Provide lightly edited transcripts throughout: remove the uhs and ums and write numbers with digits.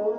Hi!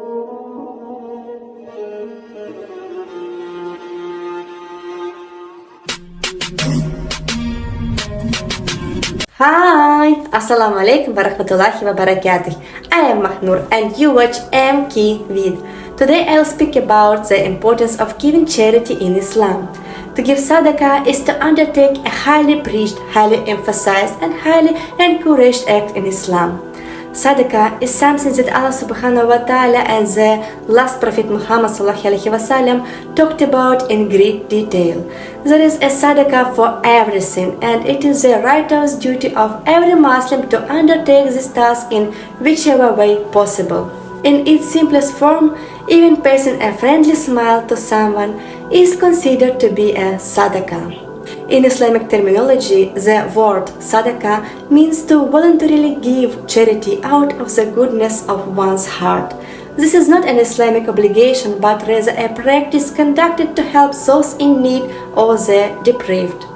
Assalamu alaikum wa rahmatullahi wa barakatuh. I am Mahnur and you watch MK Vid. Today I will speak about the importance of giving charity in Islam. To give sadaqa is to undertake a highly preached, highly emphasized and highly encouraged act in Islam. Sadaqa is something that Allah subhanahu wa ta'ala and the last Prophet Muhammad sallallahu alaihi wasallam talked about in great detail. There is a sadaqa for everything, and it is the righteous duty of every Muslim to undertake this task in whichever way possible. In its simplest form, even passing a friendly smile to someone is considered to be a sadaqa. In Islamic terminology, the word sadaqa means to voluntarily give charity out of the goodness of one's heart. This is not an Islamic obligation, but rather a practice conducted to help those in need or the deprived.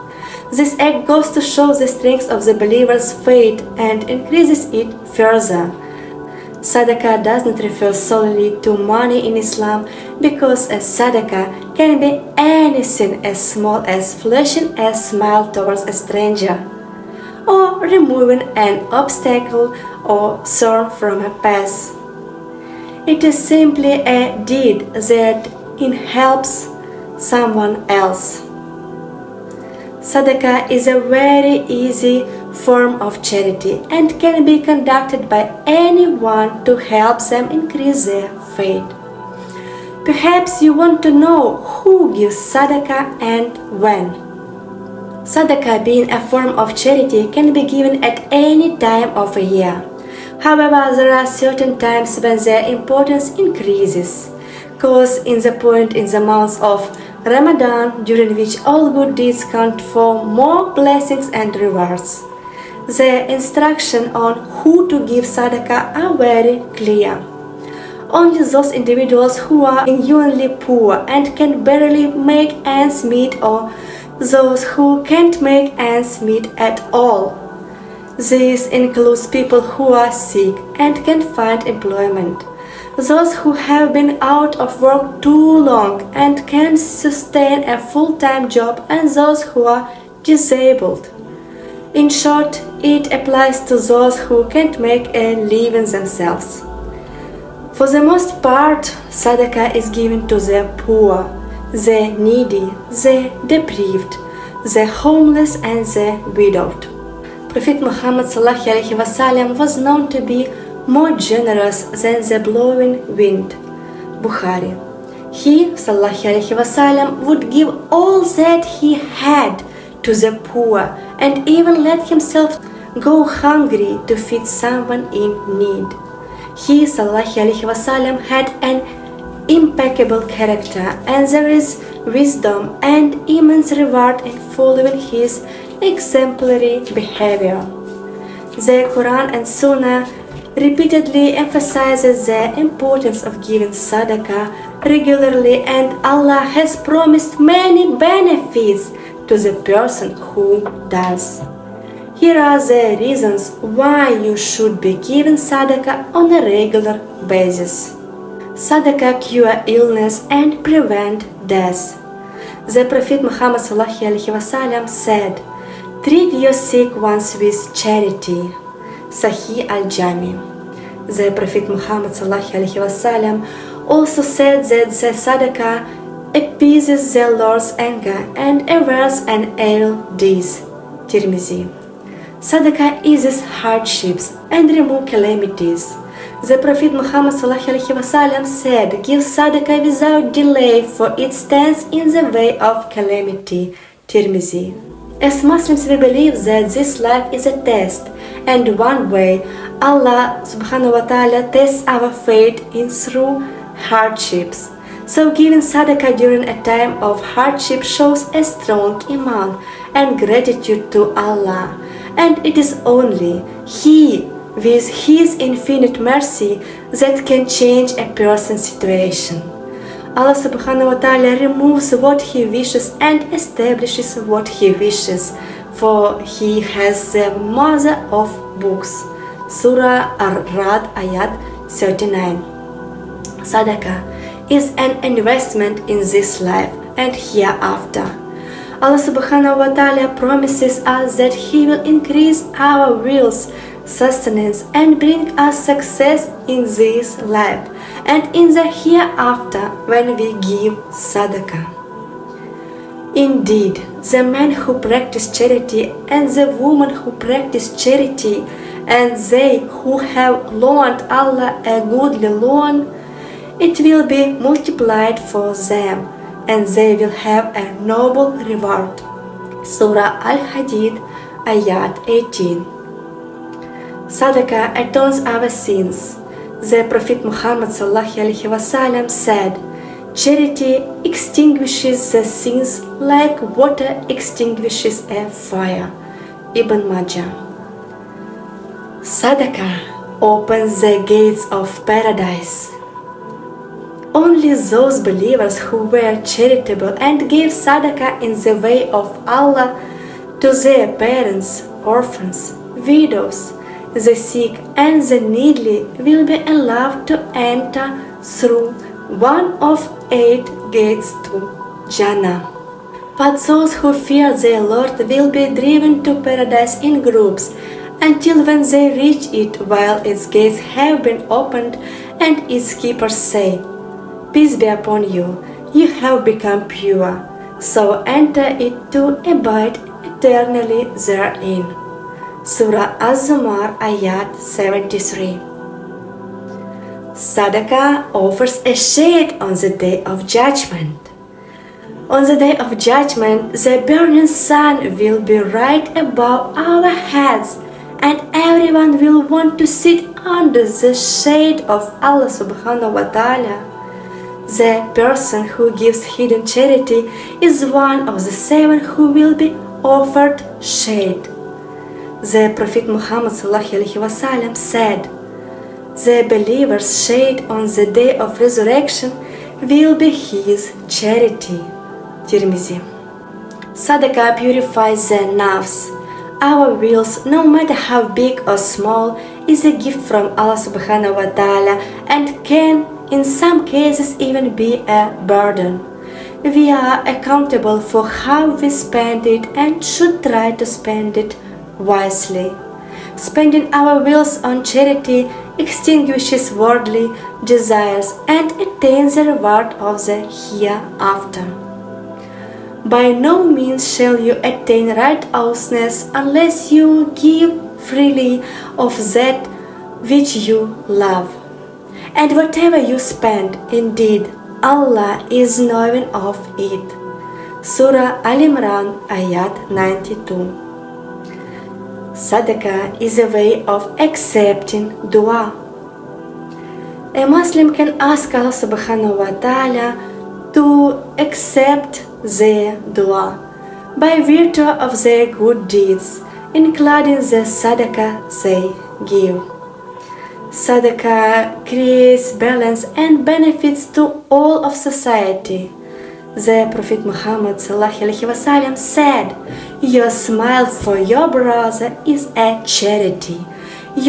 This act goes to show the strength of the believer's faith and increases it further. Sadaqa does not refer solely to money in Islam, because a sadaqa can be anything as small as flashing a smile towards a stranger, or removing an obstacle or thorn from a path. It is simply a deed that helps someone else. Sadaqa is a very easy form of charity and can be conducted by anyone to help them increase their faith. Perhaps you want to know who gives sadaqa and when. Sadaqa, being a form of charity, can be given at any time of a year. However, there are certain times when their importance increases, cause in the point in the month of Ramadan, during which all good deeds count for more blessings and rewards. The instruction on who to give sadaqa are very clear. Only those individuals who are genuinely poor and can barely make ends meet, or those who can't make ends meet at all. This includes people who are sick and can't find employment, those who have been out of work too long and can't sustain a full-time job, and those who are disabled. In short, it applies to those who can't make a living themselves. For the most part, sadaqa is given to the poor, the needy, the deprived, the homeless and the widowed. Prophet Muhammad sallallahu alaihi wasallam was known to be more generous than the blowing wind. Bukhari. He sallallahu alaihi wasallam would give all that he had to the poor and even let himself go hungry to feed someone in need. He sallallahu alaihi wasallam had an impeccable character, and there is wisdom and immense reward in following his exemplary behavior. The Quran and Sunnah repeatedly emphasizes the importance of giving sadaqa regularly, and Allah has promised many benefits to the person who does. Here are the reasons why you should be giving sadaqa on a regular basis. Sadaqa cure illness and prevent death. The Prophet Muhammad sallallahu alaihi wasallam said, "Treat your sick ones with charity." Sahih al-Jami. The Prophet Muhammad sallallahu alaihi wasallam also said that the sadaqa appeases the Lord's anger and averts an ill deeds. Tirmizi. Sadaqa eases hardships and removes calamities. The Prophet Muhammad sallallahu alaihi wasallam said, "Give sadaqa without delay, for it stands in the way of calamity." Tirmizi. As Muslims, we believe that this life is a test, and one way Allah subhanahu wa ta'ala tests our faith is through hardships. So giving sadaqa during a time of hardship shows a strong iman and gratitude to Allah, and it is only He, with His infinite mercy, that can change a person's situation. Allah subhanahu wa ta'ala removes what He wishes and establishes what He wishes, for He has the mother of books. Surah Ar-Ra'd ayat 39. Sadaqa is an investment in this life and hereafter. Allah subhanahu wa ta'ala promises us that He will increase our wills, sustenance and bring us success in this life and in the hereafter when we give Sadaqa. Indeed, the man who practice charity and the woman who practice charity and they who have loaned Allah a goodly loan, it will be multiplied for them and they will have a noble reward. Surah Al-Hadid, Ayat 18. Sadaqa atones our sins. The Prophet Muhammad ﷺ said, "Charity extinguishes the sins like water extinguishes a fire." Ibn Majah. Sadaqa opens the gates of paradise. Only those believers who were charitable and gave Sadaqa in the way of Allah to their parents, orphans, widows, the sick and the needy will be allowed to enter through one of 8 gates to Jannah. But those who fear their Lord will be driven to paradise in groups until when they reach it while its gates have been opened and its keepers say, "Peace be upon you, you have become pure, so enter it to abide eternally therein." Surah Az-Zumar, Ayat 73. Sadaqa offers a shade on the Day of Judgment. On the Day of Judgment, the burning sun will be right above our heads, and everyone will want to sit under the shade of Allah subhanahu wa ta'ala. The person who gives hidden charity is one of the 7 who will be offered shade. The Prophet Muhammad ﷺ said, "The believer's shade on the day of resurrection will be his charity." Tirmizi. Sadaqa purifies the nafs. Our wills, no matter how big or small, is a gift from Allah subhanahu wa ta'ala and can in some cases even be a burden. We are accountable for how we spend it and should try to spend it wisely. Spending our wills on charity extinguishes worldly desires and attains the reward of the hereafter. By no means shall you attain righteousness unless you give freely of that which you love. And whatever you spend, indeed, Allah is knowing of it. Surah Al-Imran, Ayat 92. Sadaqa is a way of accepting dua. A Muslim can ask Allah subhanahu wa ta'ala to accept their dua by virtue of their good deeds, including the sadaqah they give. Sadaqa creates balance and benefits to all of society. The Prophet Muhammad ﷺ said, "Your smile for your brother is a charity.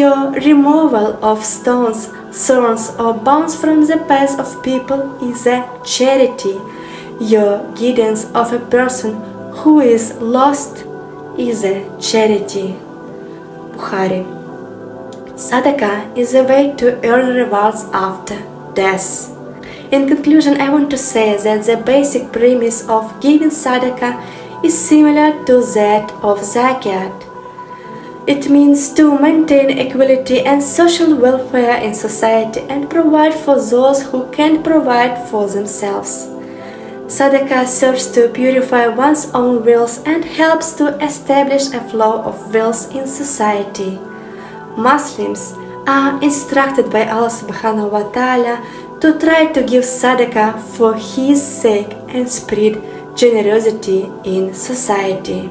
Your removal of stones, thorns or bounds from the path of people is a charity. Your guidance of a person who is lost is a charity." Bukhari. Sadaqa is a way to earn rewards after death. In conclusion, I want to say that the basic premise of giving Sadaqa is similar to that of Zakat. It means to maintain equality and social welfare in society and provide for those who can provide for themselves. Sadaqa serves to purify one's own wills and helps to establish a flow of wills in society. Muslims are instructed by Allah subhanahu wa ta'ala to try to give Sadaqa for His sake and spread generosity in society.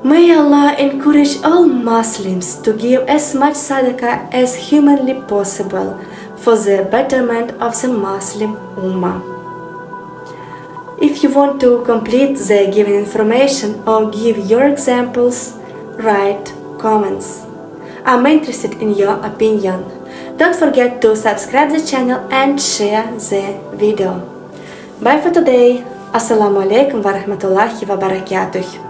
May Allah encourage all Muslims to give as much Sadaqa as humanly possible for the betterment of the Muslim Ummah. If you want to complete the given information or give your examples, write comments. I'm interested in your opinion. Don't forget to subscribe the channel and share the video. Bye for today. Assalamu alaikum wa rahmatullahi wa barakatuh.